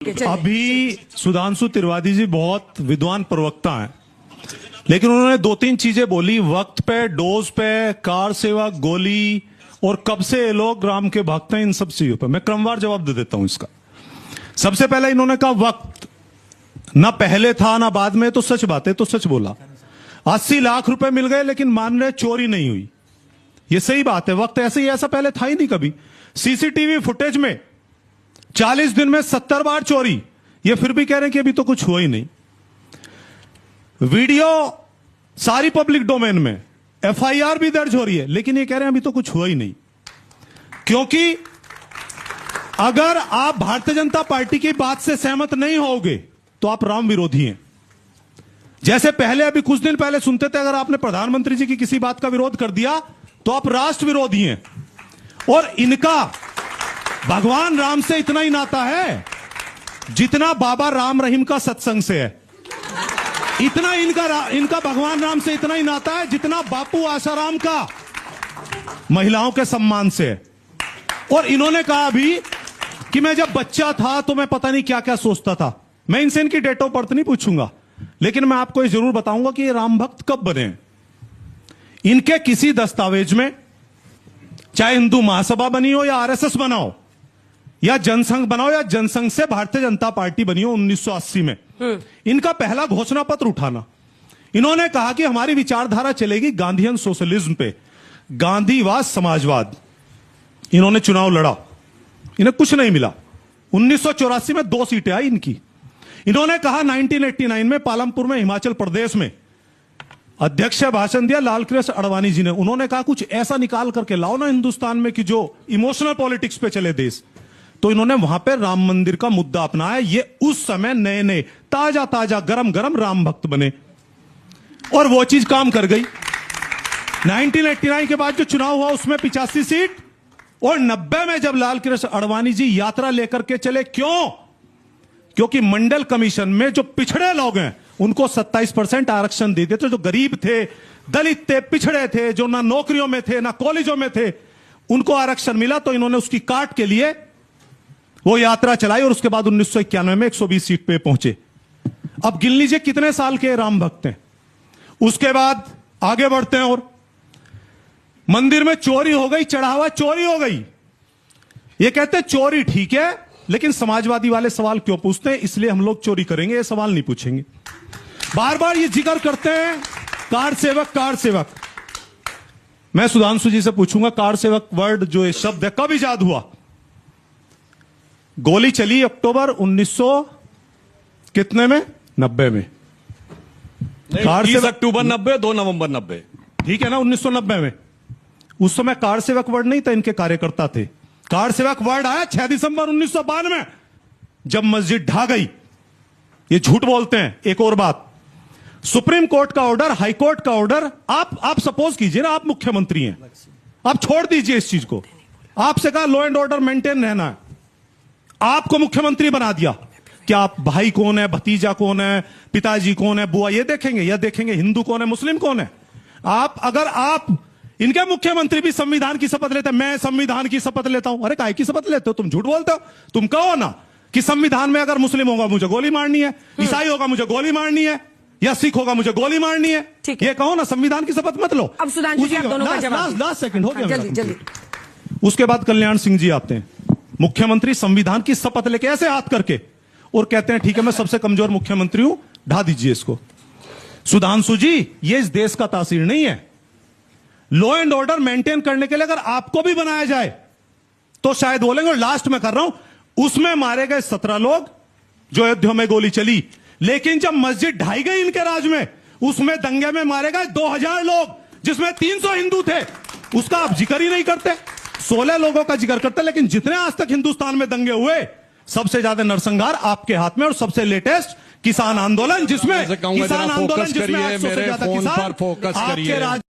अभी सुधांशु त्रिवेदी जी बहुत विद्वान प्रवक्ता हैं, लेकिन उन्होंने दो तीन चीजें बोली वक्त पे, डोज पे, कार सेवा, गोली और कब से ये लोग राम के भक्त हैं, इन सब चीजों पे मैं क्रमवार जवाब दे देता हूं इसका। सबसे पहले इन्होंने कहा वक्त ना पहले था ना बाद में, तो सच बात है, तो सच बोला। 80 लाख रुपए मिल गए लेकिन मान रहे चोरी नहीं हुई, ये सही बात है। वक्त ऐसे ही ऐसा पहले था ही नहीं कभी। सीसीटीवी फुटेज में 40 दिन में 70 बार चोरी, ये फिर भी कह रहे हैं कि अभी तो कुछ हुआ ही नहीं। वीडियो सारी पब्लिक डोमेन में, एफआईआर भी दर्ज हो रही है, लेकिन ये कह रहे हैं अभी तो कुछ हुआ ही नहीं। क्योंकि अगर आप भारतीय जनता पार्टी की बात से सहमत नहीं होगे तो आप राम विरोधी हैं। जैसे पहले अभी कुछ दिन पहले सुनते थे अगर आपने प्रधानमंत्री जी की किसी बात का विरोध कर दिया तो आप राष्ट्र विरोधी हैं। और इनका भगवान राम से इतना ही नाता है जितना बाबा राम रहीम का सत्संग से है। इतना इनका भगवान राम से इतना ही नाता है जितना बापू आसाराम का महिलाओं के सम्मान से है। और इन्होंने कहा अभी कि मैं जब बच्चा था तो मैं पता नहीं क्या क्या सोचता था। मैं इनसे इनकी डेट ऑफ बर्थ नहीं पूछूंगा, लेकिन मैं आपको ये जरूर बताऊंगा कि ये राम भक्त कब बने। इनके किसी दस्तावेज में, चाहे हिंदू महासभा बनी हो या आरएसएस बनाओ या जनसंघ बनाओ या जनसंघ से भारतीय जनता पार्टी बनी हो 1980 में, इनका पहला घोषणा पत्र उठाना, इन्होंने कहा कि हमारी विचारधारा चलेगी गांधीयन सोशलिज्म पे, गांधीवाद समाजवाद। इन्होंने चुनाव लड़ा, इन्हें कुछ नहीं मिला। 1984 में 2 सीटें आई इनकी। इन्होंने कहा 1989 में पालमपुर में हिमाचल प्रदेश में अध्यक्ष भाषण दिया लालकृष्ण आडवाणी जी ने। उन्होंने कहा कुछ ऐसा निकाल करके लाओ ना हिंदुस्तान में कि जो इमोशनल पॉलिटिक्स पे चले देश। तो इन्होंने वहां पे राम मंदिर का मुद्दा अपनाया। ये उस समय नए नए ताजा ताजा गरम गरम राम भक्त बने और वो चीज काम कर गई। 1989 के बाद जो चुनाव हुआ उसमें 85 सीट और 90 में जब लालकृष्ण आडवाणी जी यात्रा लेकर के चले, क्यों? क्योंकि मंडल कमीशन में जो पिछड़े लोग हैं उनको 27% आरक्षण दे देते। जो गरीब थे, दलित थे, पिछड़े थे, जो ना नौकरियों में थे ना कॉलेजों में थे, उनको आरक्षण मिला। तो इन्होंने उसकी काट के लिए वो यात्रा चलाई और उसके बाद 1991 में 120 सीट पे पहुंचे। अब गिन लीजिए कितने साल के राम भक्त हैं। उसके बाद आगे बढ़ते हैं और मंदिर में चोरी हो गई, चढ़ावा चोरी हो गई। ये कहते हैं चोरी ठीक है, लेकिन समाजवादी वाले सवाल क्यों पूछते हैं? इसलिए हम लोग चोरी करेंगे, ये सवाल नहीं पूछेंगे। बार बार ये जिक्र करते हैं कार सेवक, कार सेवक। मैं सुधांशु जी से पूछूंगा कार सेवक वर्ड जो ये शब्द है कब इजाद हुआ? गोली चली अक्टूबर 1900 कितने में? 90 में। कार 30 अक्टूबर 90, 2 नवंबर 90, ठीक है ना, 1990 में। उस समय कार सेवक वर्ड नहीं था, इनके कार्यकर्ता थे। कार सेवक वर्ड आया 6 दिसंबर 1992 जब मस्जिद ढा गई। ये झूठ बोलते हैं। एक और बात, सुप्रीम कोर्ट का ऑर्डर, हाई कोर्ट का ऑर्डर, आप सपोज कीजिए ना आप मुख्यमंत्री हैं, आप छोड़ दीजिए इस चीज को, आपसे कहा लॉ एंड ऑर्डर मेंटेन रहना है, आपको मुख्यमंत्री बना दिया। क्या आप भाई कौन है, भतीजा कौन है, पिताजी कौन है, बुआ, ये देखेंगे? या देखेंगे हिंदू कौन है, मुस्लिम कौन है? अगर आप इनके मुख्यमंत्री भी संविधान की शपथ लेते हैं, मैं संविधान की शपथ लेता हूं। अरे काहे की शपथ लेते हो? तुम झूठ बोलते हो। तुम कहो ना कि संविधान में अगर मुस्लिम होगा मुझे गोली मारनी है, ईसाई होगा मुझे गोली मारनी है, या सिख होगा मुझे गोली मारनी है। ये कहो ना, संविधान की शपथ मत लो। अब सुधांशु जी आप दोनों का जवाब। लास्ट सेकंड हो गया, जल्दी जल्दी। उसके बाद कल्याण सिंह जी आते हैं, मुख्यमंत्री संविधान की शपथ लेके ऐसे हाथ करके और कहते हैं ठीक है मैं सबसे कमजोर मुख्यमंत्री हूं, ढा दीजिए इसको। सुधांशु जी, ये इस देश का तासीर नहीं है। लॉ एंड ऑर्डर मेंटेन करने के लिए अगर आपको भी बनाया जाए तो शायद बोलेंगे। और लास्ट में कर रहा हूं, उसमें मारे गए 17 लोग जो अयोध्या में गोली चली, लेकिन जब मस्जिद ढाई गई इनके राज में, उसमें दंगे में मारे गए 2000 लोग, जिसमें 300 हिंदू थे। उसका आप जिक्र ही नहीं करते। 16 लोगों का जिक्र करते, लेकिन जितने आज तक हिंदुस्तान में दंगे हुए, सबसे ज्यादा नरसंहार आपके हाथ में। और सबसे लेटेस्ट किसान आंदोलन, जिसमें किसान आंदोलन जिसमें 800 से ज्यादा किसान फोकस करिए। आपके राज